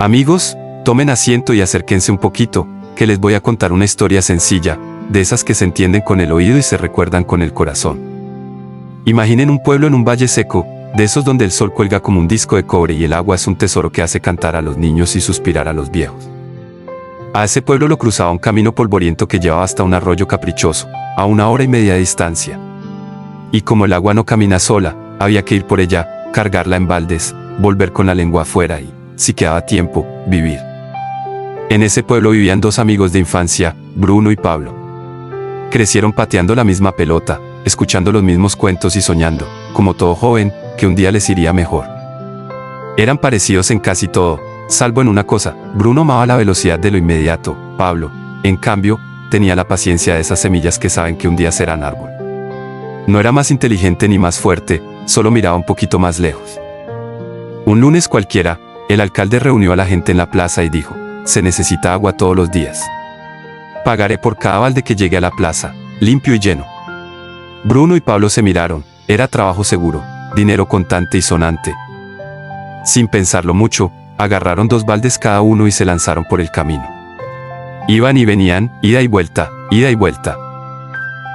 Amigos, tomen asiento y acérquense un poquito, que les voy a contar una historia sencilla, de esas que se entienden con el oído y se recuerdan con el corazón. Imaginen un pueblo en un valle seco, de esos donde el sol cuelga como un disco de cobre y el agua es un tesoro que hace cantar a los niños y suspirar a los viejos. A ese pueblo lo cruzaba un camino polvoriento que llevaba hasta un arroyo caprichoso, a 1 hora y media de distancia. Y como el agua no camina sola, había que ir por ella, cargarla en baldes, volver con la lengua afuera y, si quedaba tiempo, vivir. En ese pueblo vivían dos amigos de infancia, Bruno y Pablo. Crecieron pateando la misma pelota, escuchando los mismos cuentos y soñando, como todo joven, que un día les iría mejor. Eran parecidos en casi todo, salvo en una cosa: Bruno amaba la velocidad de lo inmediato, Pablo, en cambio, tenía la paciencia de esas semillas que saben que un día serán árbol. No era más inteligente ni más fuerte, solo miraba un poquito más lejos. Un lunes cualquiera, el alcalde reunió a la gente en la plaza y dijo: se necesita agua todos los días. Pagaré por cada balde que llegue a la plaza, limpio y lleno. Bruno y Pablo se miraron, era trabajo seguro, dinero contante y sonante. Sin pensarlo mucho, agarraron 2 baldes cada uno y se lanzaron por el camino. Iban y venían, ida y vuelta, ida y vuelta.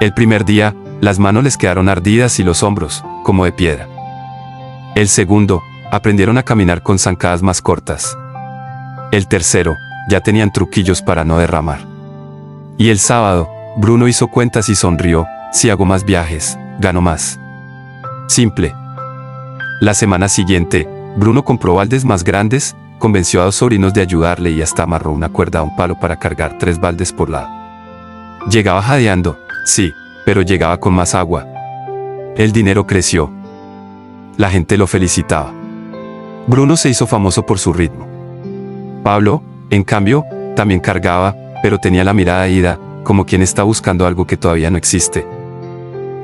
El primer día, las manos les quedaron ardidas y los hombros, como de piedra. El segundo, aprendieron a caminar con zancadas más cortas. El tercero, ya tenían truquillos para no derramar. Y el sábado, Bruno hizo cuentas y sonrió: si hago más viajes, gano más. Simple. La semana siguiente, Bruno compró baldes más grandes, convenció a 2 sobrinos de ayudarle y hasta amarró una cuerda a un palo para cargar 3 baldes por lado. Llegaba jadeando, sí, pero llegaba con más agua. El dinero creció. La gente lo felicitaba. Bruno se hizo famoso por su ritmo. Pablo, en cambio, también cargaba, pero tenía la mirada ida, como quien está buscando algo que todavía no existe.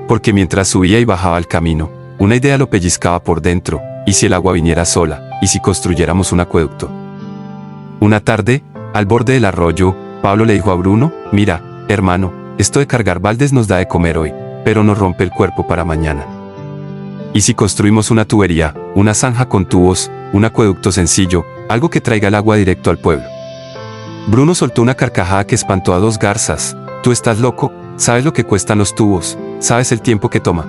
Porque mientras subía y bajaba el camino, una idea lo pellizcaba por dentro: ¿y si el agua viniera sola? ¿Y si construyéramos un acueducto? Una tarde, al borde del arroyo, Pablo le dijo a Bruno: mira, hermano, esto de cargar baldes nos da de comer hoy, pero nos rompe el cuerpo para mañana. ¿Y si construimos una tubería, una zanja con tubos, un acueducto sencillo, algo que traiga el agua directo al pueblo? Bruno soltó una carcajada que espantó a 2 garzas. ¿Tú estás loco? ¿Sabes lo que cuestan los tubos? ¿Sabes el tiempo que toma?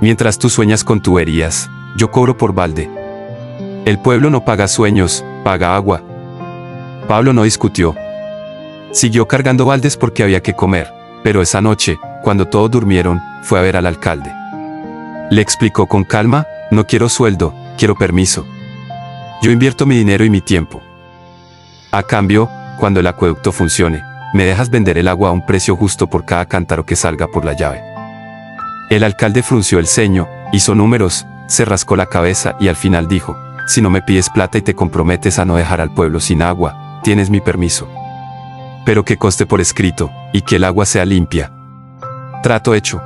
Mientras tú sueñas con tuberías, yo cobro por balde. El pueblo no paga sueños, paga agua. Pablo no discutió. Siguió cargando baldes porque había que comer, pero esa noche, cuando todos durmieron, fue a ver al alcalde. Le explicó con calma: no quiero sueldo, quiero permiso. Yo invierto mi dinero y mi tiempo. A cambio, cuando el acueducto funcione, me dejas vender el agua a un precio justo por cada cántaro que salga por la llave. El alcalde frunció el ceño, hizo números, se rascó la cabeza y al final dijo: si no me pides plata y te comprometes a no dejar al pueblo sin agua, tienes mi permiso. Pero que conste por escrito, y que el agua sea limpia. Trato hecho.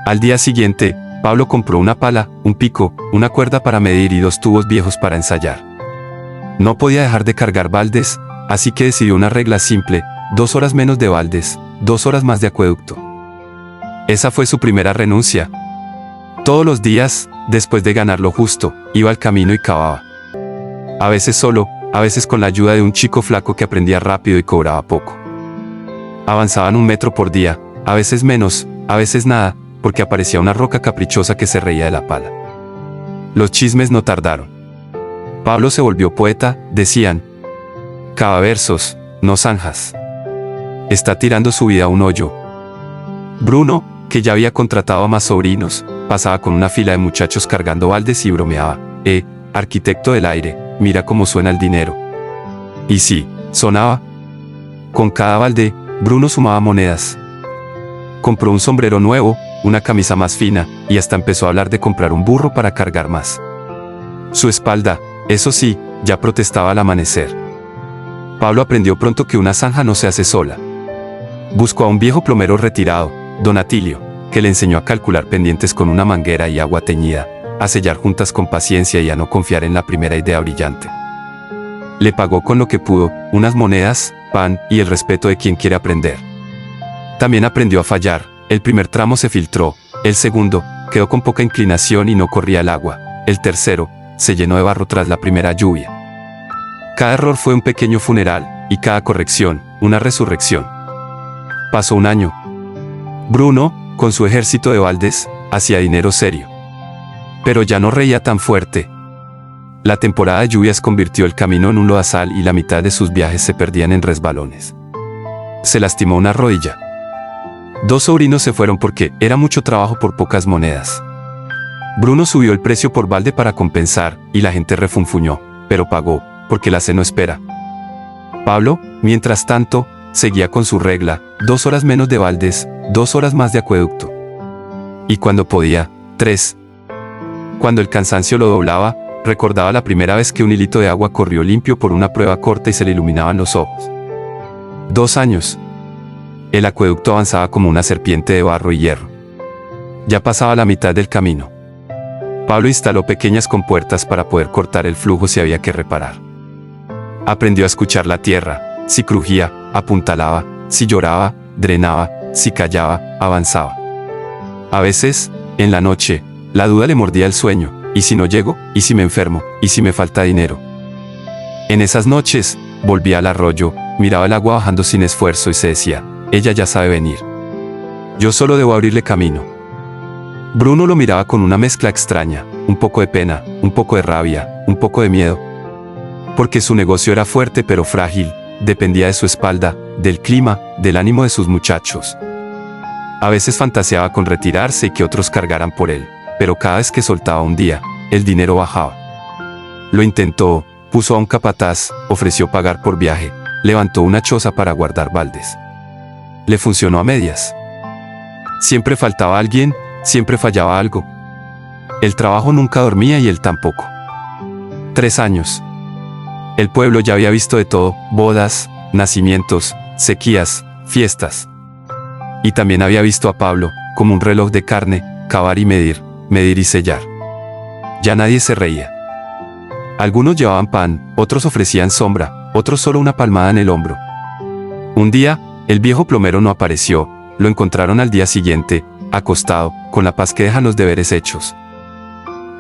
Al día siguiente, Pablo compró una pala, un pico, una cuerda para medir y 2 tubos viejos para ensayar. No podía dejar de cargar baldes, así que decidió una regla simple: 2 horas menos de baldes, 2 horas más de acueducto. Esa fue su primera renuncia. Todos los días, después de ganar lo justo, iba al camino y cavaba. A veces solo, a veces con la ayuda de un chico flaco que aprendía rápido y cobraba poco. Avanzaban 1 metro por día, a veces menos, a veces nada, porque aparecía una roca caprichosa que se reía de la pala. Los chismes no tardaron. Pablo se volvió poeta, decían. Cava versos, no zanjas. Está tirando su vida a un hoyo. Bruno, que ya había contratado a más sobrinos, pasaba con una fila de muchachos cargando baldes y bromeaba: arquitecto del aire, mira cómo suena el dinero. Y sí, sonaba. Con cada balde, Bruno sumaba monedas. Compró un sombrero nuevo, una camisa más fina, y hasta empezó a hablar de comprar un burro para cargar más. Su espalda, eso sí, ya protestaba al amanecer. Pablo aprendió pronto que una zanja no se hace sola. Buscó a un viejo plomero retirado, don Atilio, que le enseñó a calcular pendientes con una manguera y agua teñida, a sellar juntas con paciencia y a no confiar en la primera idea brillante. Le pagó con lo que pudo, unas monedas, pan y el respeto de quien quiere aprender. También aprendió a fallar: el primer tramo se filtró, el segundo, quedó con poca inclinación y no corría el agua, el tercero, se llenó de barro tras la primera lluvia. Cada error fue un pequeño funeral, y cada corrección, una resurrección. Pasó un año. Bruno, con su ejército de baldes, hacía dinero serio. Pero ya no reía tan fuerte. La temporada de lluvias convirtió el camino en un lodazal y la mitad de sus viajes se perdían en resbalones. Se lastimó una rodilla. 2 sobrinos se fueron porque era mucho trabajo por pocas monedas. Bruno subió el precio por balde para compensar, y la gente refunfuñó, pero pagó, porque la sed no espera. Pablo, mientras tanto, seguía con su regla: 2 horas menos de baldes, 2 horas más de acueducto. Y cuando podía, 3. Cuando el cansancio lo doblaba, recordaba la primera vez que un hilito de agua corrió limpio por una prueba corta y se le iluminaban los ojos. 2 años. El acueducto avanzaba como una serpiente de barro y hierro. Ya pasaba la mitad del camino. Pablo instaló pequeñas compuertas para poder cortar el flujo si había que reparar. Aprendió a escuchar la tierra: si crujía, apuntalaba; si lloraba, drenaba; si callaba, avanzaba. A veces, en la noche, la duda le mordía el sueño: ¿y si no llego? ¿Y si me enfermo? ¿Y si me falta dinero? En esas noches, volvía al arroyo, miraba el agua bajando sin esfuerzo y se decía: ella ya sabe venir. Yo solo debo abrirle camino. Bruno lo miraba con una mezcla extraña: un poco de pena, un poco de rabia, un poco de miedo. Porque su negocio era fuerte pero frágil, dependía de su espalda, del clima, del ánimo de sus muchachos. A veces fantaseaba con retirarse y que otros cargaran por él, pero cada vez que soltaba un día, el dinero bajaba. Lo intentó, puso a un capataz, ofreció pagar por viaje, levantó una choza para guardar baldes. Le funcionó a medias. Siempre faltaba alguien, siempre fallaba algo. El trabajo nunca dormía y él tampoco. 3 años. El pueblo ya había visto de todo: bodas, nacimientos, sequías, fiestas. Y también había visto a Pablo, como un reloj de carne, cavar y medir, medir y sellar. Ya nadie se reía. Algunos llevaban pan, otros ofrecían sombra, otros solo una palmada en el hombro. Un día, el viejo plomero no apareció. Lo encontraron al día siguiente, acostado, con la paz que dejan los deberes hechos.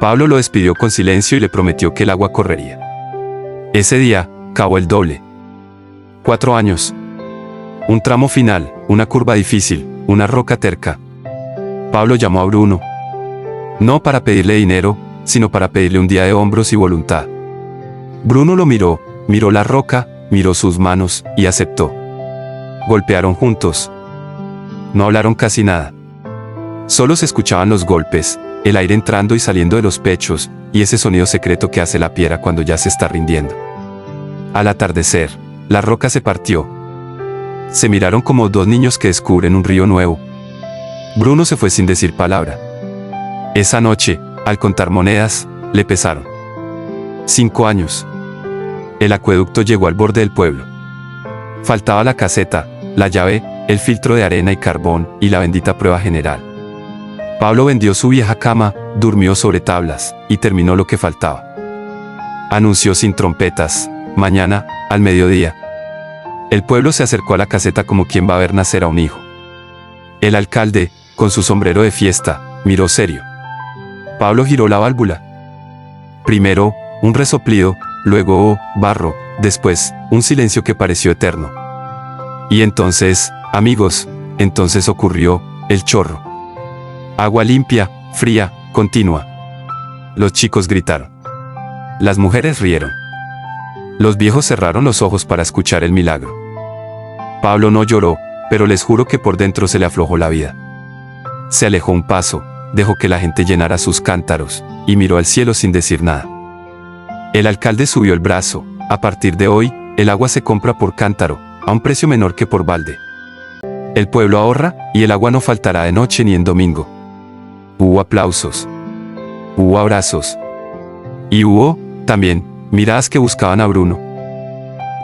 Pablo lo despidió con silencio y le prometió que el agua correría. Ese día, cavó el doble. 4 años. Un tramo final, una curva difícil, una roca terca. Pablo llamó a Bruno. No para pedirle dinero, sino para pedirle un día de hombros y voluntad. Bruno lo miró, miró la roca, miró sus manos, y aceptó. Golpearon juntos. No hablaron casi nada. Solo se escuchaban los golpes, el aire entrando y saliendo de los pechos, y ese sonido secreto que hace la piedra cuando ya se está rindiendo. Al atardecer, la roca se partió. Se miraron como 2 niños que descubren un río nuevo. Bruno se fue sin decir palabra. Esa noche, al contar monedas, le pesaron. 5 años. El acueducto llegó al borde del pueblo. Faltaba la caseta, la llave, el filtro de arena y carbón, y la bendita prueba general. Pablo vendió su vieja cama, durmió sobre tablas, y terminó lo que faltaba. Anunció sin trompetas: mañana, al mediodía. El pueblo se acercó a la caseta como quien va a ver nacer a un hijo. El alcalde, con su sombrero de fiesta, miró serio. Pablo giró la válvula. Primero, un resoplido, luego barro, después, un silencio que pareció eterno. Y entonces, amigos, entonces ocurrió el chorro. Agua limpia, fría, continua. Los chicos gritaron. Las mujeres rieron. Los viejos cerraron los ojos para escuchar el milagro. Pablo no lloró, pero les juro que por dentro se le aflojó la vida. Se alejó un paso, dejó que la gente llenara sus cántaros, y miró al cielo sin decir nada. El alcalde subió el brazo: a partir de hoy, el agua se compra por cántaro, a un precio menor que por balde. El pueblo ahorra, y el agua no faltará de noche ni en domingo. Hubo aplausos. Hubo abrazos. Y hubo, también, miradas que buscaban a Bruno.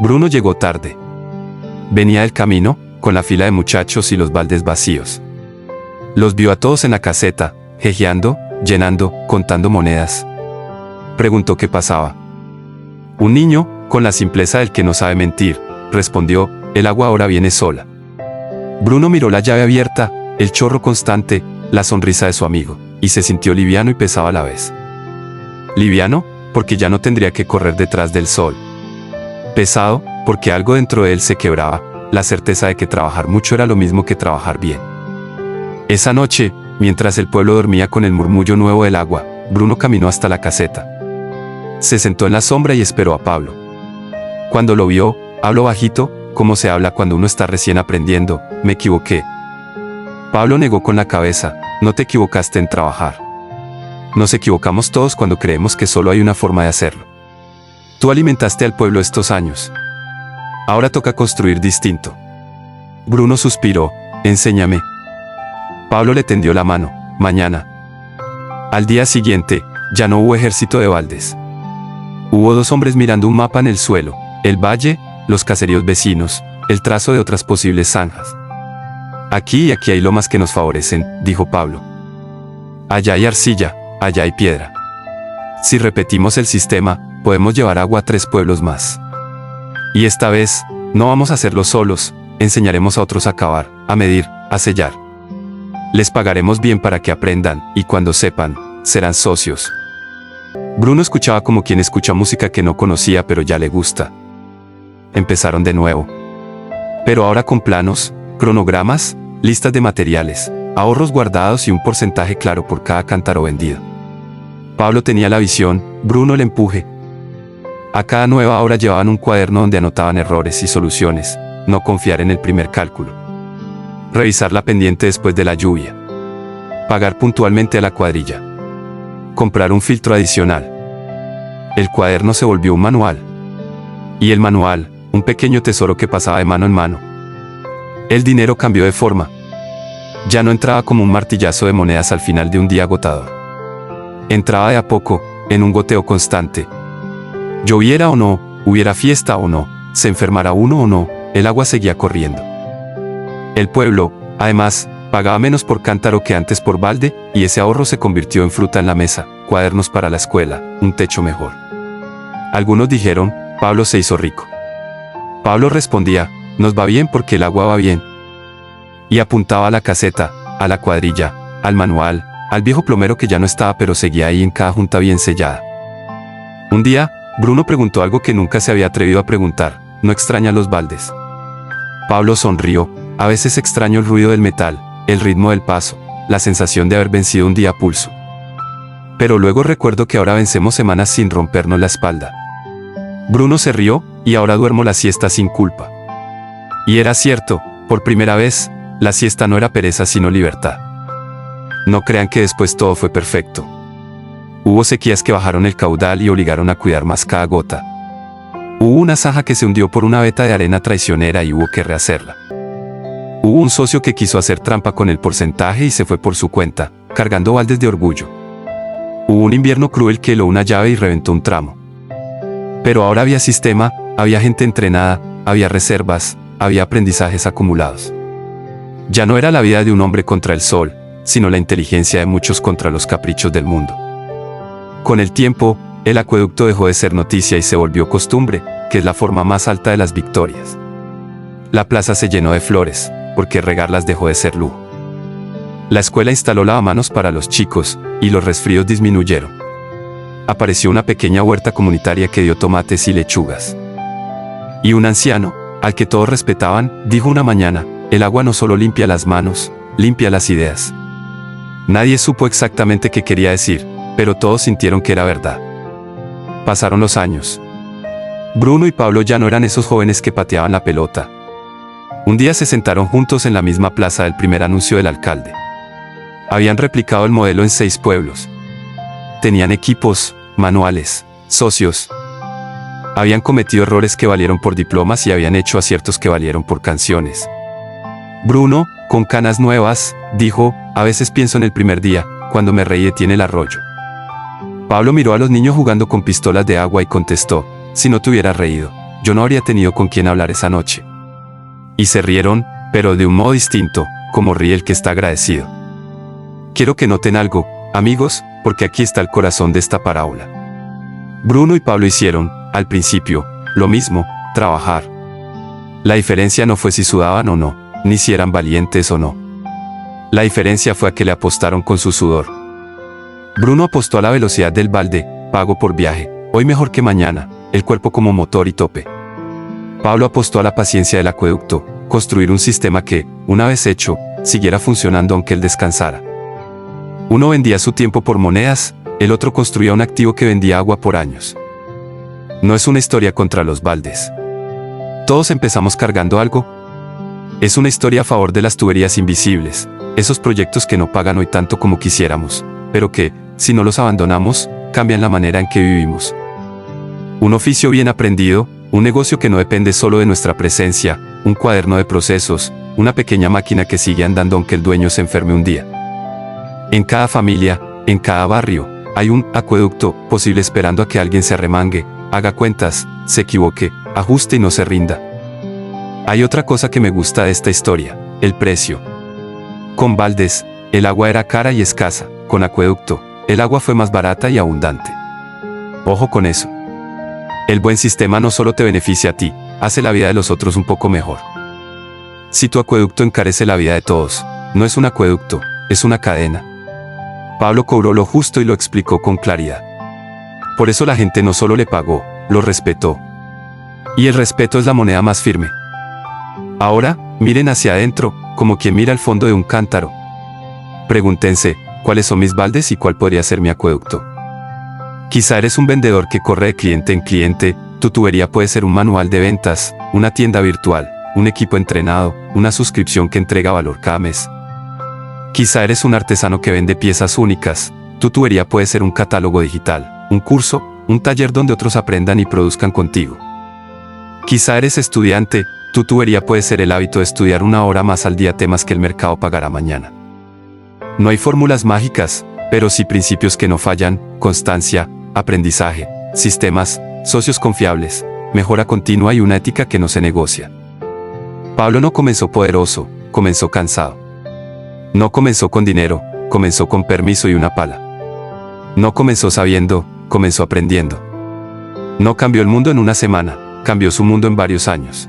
Bruno llegó tarde. Venía del camino, con la fila de muchachos y los baldes vacíos. Los vio a todos en la caseta, jejeando, llenando, contando monedas. Preguntó qué pasaba. Un niño, con la simpleza del que no sabe mentir, respondió: el agua ahora viene sola. Bruno miró la llave abierta, el chorro constante, la sonrisa de su amigo, y se sintió liviano y pesado a la vez. Liviano, porque ya no tendría que correr detrás del sol. Pesado, porque algo dentro de él se quebraba, la certeza de que trabajar mucho era lo mismo que trabajar bien. Esa noche, mientras el pueblo dormía con el murmullo nuevo del agua, Bruno caminó hasta la caseta. Se sentó en la sombra y esperó a Pablo. Cuando lo vio, habló bajito, como se habla cuando uno está recién aprendiendo: me equivoqué. Pablo negó con la cabeza: no te equivocaste en trabajar. Nos equivocamos todos cuando creemos que solo hay una forma de hacerlo. Tú alimentaste al pueblo estos años. Ahora toca construir distinto. Bruno suspiró: enséñame. Pablo le tendió la mano: mañana. Al día siguiente, ya no hubo ejército de baldes. Hubo dos hombres mirando un mapa en el suelo: el valle, los caseríos vecinos, el trazo de otras posibles zanjas. Aquí y aquí hay lomas que nos favorecen, dijo Pablo. Allá hay arcilla, allá hay piedra. Si repetimos el sistema, podemos llevar agua a 3 pueblos más. Y esta vez, no vamos a hacerlo solos, enseñaremos a otros a cavar, a medir, a sellar. Les pagaremos bien para que aprendan, y cuando sepan, serán socios. Bruno escuchaba como quien escucha música que no conocía pero ya le gusta. Empezaron de nuevo. Pero ahora con planos, cronogramas, listas de materiales, ahorros guardados y un porcentaje claro por cada cántaro vendido. Pablo tenía la visión, Bruno el empuje. A cada nueva obra llevaban un cuaderno donde anotaban errores y soluciones, no confiar en el primer cálculo. Revisar la pendiente después de la lluvia. Pagar puntualmente a la cuadrilla. Comprar un filtro adicional. El cuaderno se volvió un manual. Y el manual, un pequeño tesoro que pasaba de mano en mano. El dinero cambió de forma. Ya no entraba como un martillazo de monedas al final de un día agotador. Entraba de a poco, en un goteo constante. Lloviera o no, hubiera fiesta o no, se enfermara uno o no, el agua seguía corriendo. El pueblo, además, pagaba menos por cántaro que antes por balde, y ese ahorro se convirtió en fruta en la mesa, cuadernos para la escuela, un techo mejor. Algunos dijeron: Pablo se hizo rico. Pablo respondía: nos va bien porque el agua va bien. Y apuntaba a la caseta, a la cuadrilla, al manual, al viejo plomero que ya no estaba pero seguía ahí en cada junta bien sellada. Un día, Bruno preguntó algo que nunca se había atrevido a preguntar: ¿no extraña los baldes? Pablo sonrió: a veces extraño el ruido del metal, el ritmo del paso, la sensación de haber vencido un día a pulso. Pero luego recuerdo que ahora vencemos semanas sin rompernos la espalda. Bruno se rió: y ahora duermo la siesta sin culpa. Y era cierto, por primera vez, la siesta no era pereza sino libertad. No crean que después todo fue perfecto. Hubo sequías que bajaron el caudal y obligaron a cuidar más cada gota. Hubo una zanja que se hundió por una veta de arena traicionera y hubo que rehacerla. Hubo un socio que quiso hacer trampa con el porcentaje y se fue por su cuenta, cargando baldes de orgullo. Hubo un invierno cruel que heló una llave y reventó un tramo. Pero ahora había sistema, había gente entrenada, había reservas, había aprendizajes acumulados. Ya no era la vida de un hombre contra el sol, sino la inteligencia de muchos contra los caprichos del mundo. Con el tiempo, el acueducto dejó de ser noticia y se volvió costumbre, que es la forma más alta de las victorias. La plaza se llenó de flores, porque regarlas dejó de ser lujo. La escuela instaló lavamanos para los chicos, y los resfríos disminuyeron. Apareció una pequeña huerta comunitaria que dio tomates y lechugas. Y un anciano, al que todos respetaban, dijo una mañana: el agua no solo limpia las manos, limpia las ideas. Nadie supo exactamente qué quería decir, pero todos sintieron que era verdad. Pasaron los años. Bruno y Pablo ya no eran esos jóvenes que pateaban la pelota. Un día se sentaron juntos en la misma plaza del primer anuncio del alcalde. Habían replicado el modelo en 6 pueblos. Tenían equipos, manuales, socios. Habían cometido errores que valieron por diplomas y habían hecho aciertos que valieron por canciones. Bruno, con canas nuevas, dijo: a veces pienso en el primer día, cuando me reí detiene el arroyo. Pablo miró a los niños jugando con pistolas de agua y contestó: si no te hubieras reído, yo no habría tenido con quién hablar esa noche. Y se rieron, pero de un modo distinto, como ríe el que está agradecido. Quiero que noten algo, amigos, porque aquí está el corazón de esta parábola. Bruno y Pablo hicieron, al principio, lo mismo: trabajar. La diferencia no fue si sudaban o no, ni si eran valientes o no. La diferencia fue a que le apostaron con su sudor. Bruno apostó a la velocidad del balde, pago por viaje, hoy mejor que mañana, el cuerpo como motor y tope. Pablo apostó a la paciencia del acueducto, construir un sistema que, una vez hecho, siguiera funcionando aunque él descansara. Uno vendía su tiempo por monedas, el otro construía un activo que vendía agua por años. No es una historia contra los baldes. Todos empezamos cargando algo. Es una historia a favor de las tuberías invisibles, esos proyectos que no pagan hoy tanto como quisiéramos, pero que, si no los abandonamos, cambian la manera en que vivimos. Un oficio bien aprendido, un negocio que no depende solo de nuestra presencia, un cuaderno de procesos, una pequeña máquina que sigue andando aunque el dueño se enferme un día. En cada familia, en cada barrio, hay un acueducto posible esperando a que alguien se arremangue, haga cuentas, se equivoque, ajuste y no se rinda. Hay otra cosa que me gusta de esta historia, el precio. Con baldes, el agua era cara y escasa, con acueducto, el agua fue más barata y abundante. Ojo con eso. El buen sistema no solo te beneficia a ti, hace la vida de los otros un poco mejor. Si tu acueducto encarece la vida de todos, no es un acueducto, es una cadena. Pablo cobró lo justo y lo explicó con claridad. Por eso la gente no solo le pagó, lo respetó. Y el respeto es la moneda más firme. Ahora, miren hacia adentro, como quien mira el fondo de un cántaro. Pregúntense, ¿cuáles son mis baldes y cuál podría ser mi acueducto? Quizá eres un vendedor que corre de cliente en cliente, tu tubería puede ser un manual de ventas, una tienda virtual, un equipo entrenado, una suscripción que entrega valor cada mes. Quizá eres un artesano que vende piezas únicas, tu tubería puede ser un catálogo digital, un curso, un taller donde otros aprendan y produzcan contigo. Quizá eres estudiante, tu tubería puede ser el hábito de estudiar 1 hora más al día temas que el mercado pagará mañana. No hay fórmulas mágicas, pero sí principios que no fallan, constancia, aprendizaje, sistemas, socios confiables, mejora continua y una ética que no se negocia. Pablo no comenzó poderoso, comenzó cansado. No comenzó con dinero, comenzó con permiso y una pala. No comenzó sabiendo, comenzó aprendiendo. No cambió el mundo en una semana, cambió su mundo en varios años.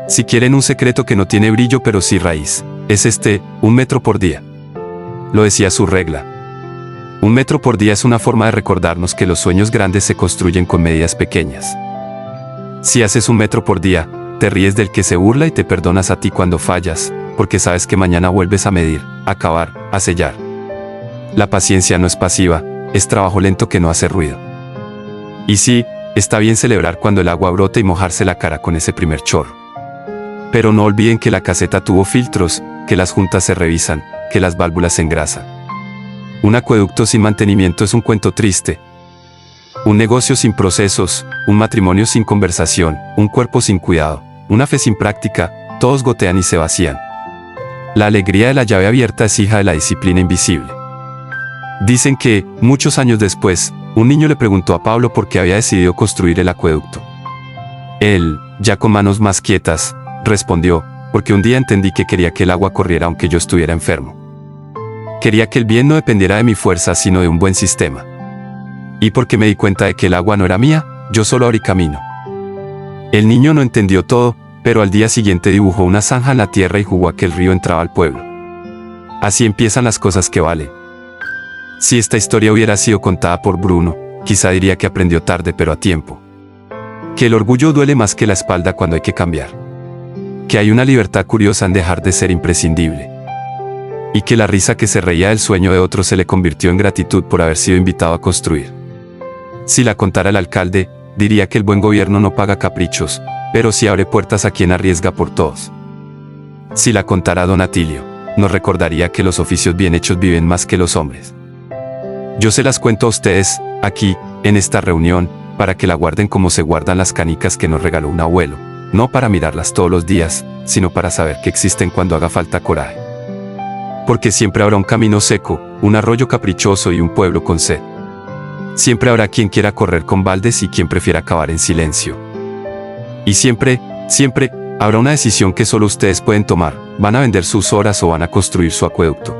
Si quieren un secreto que no tiene brillo pero sí raíz, es 1 metro por día. Lo decía su regla. 1 metro por día es una forma de recordarnos que los sueños grandes se construyen con medidas pequeñas. Si haces 1 metro por día, te ríes del que se burla y te perdonas a ti cuando fallas, porque sabes que mañana vuelves a medir, a acabar, a sellar. La paciencia no es pasiva, es trabajo lento que no hace ruido. Y sí, está bien celebrar cuando el agua brota y mojarse la cara con ese primer chorro. Pero no olviden que la caseta tuvo filtros, que las juntas se revisan, que las válvulas se engrasan. Un acueducto sin mantenimiento es un cuento triste. Un negocio sin procesos, un matrimonio sin conversación, un cuerpo sin cuidado, una fe sin práctica, todos gotean y se vacían. La alegría de la llave abierta es hija de la disciplina invisible. Dicen que, muchos años después, un niño le preguntó a Pablo por qué había decidido construir el acueducto. Él, ya con manos más quietas, respondió, porque un día entendí que quería que el agua corriera aunque yo estuviera enfermo. Quería que el bien no dependiera de mi fuerza sino de un buen sistema. Y porque me di cuenta de que el agua no era mía, yo solo abrí camino. El niño no entendió todo, pero al día siguiente dibujó una zanja en la tierra y jugó a que el río entraba al pueblo. Así empiezan las cosas que valen. Si esta historia hubiera sido contada por Bruno, quizá diría que aprendió tarde pero a tiempo. Que el orgullo duele más que la espalda cuando hay que cambiar. Que hay una libertad curiosa en dejar de ser imprescindible. Y que la risa que se reía del sueño de otro se le convirtió en gratitud por haber sido invitado a construir. Si la contara el alcalde, diría que el buen gobierno no paga caprichos, pero sí abre puertas a quien arriesga por todos. Si la contara don Atilio, nos recordaría que los oficios bien hechos viven más que los hombres. Yo se las cuento a ustedes, aquí, en esta reunión, para que la guarden como se guardan las canicas que nos regaló un abuelo, no para mirarlas todos los días, sino para saber que existen cuando haga falta coraje. Porque siempre habrá un camino seco, un arroyo caprichoso y un pueblo con sed. Siempre habrá quien quiera correr con baldes y quien prefiera acabar en silencio. Y siempre, siempre, habrá una decisión que solo ustedes pueden tomar, van a vender sus horas o van a construir su acueducto.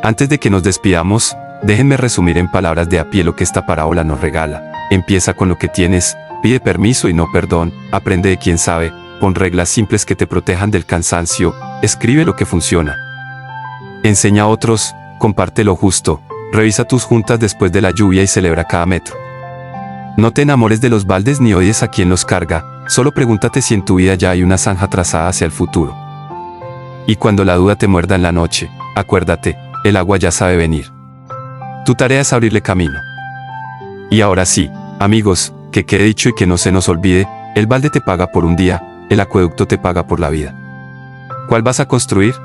Antes de que nos despidamos, déjenme resumir en palabras de a pie lo que esta parábola nos regala. Empieza con lo que tienes, pide permiso y no perdón, aprende de quien sabe, pon reglas simples que te protejan del cansancio, escribe lo que funciona. Enseña a otros, comparte lo justo, revisa tus juntas después de la lluvia y celebra cada metro. No te enamores de los baldes ni odies a quien los carga, Solo pregúntate si en tu vida ya hay una zanja trazada hacia el futuro. Y cuando la duda te muerda en la noche, acuérdate, el agua ya sabe venir. Tu tarea es abrirle camino. Y ahora sí, amigos, que quede dicho y que no se nos olvide, el balde te paga por un día, el acueducto te paga por la vida. ¿Cuál vas a construir?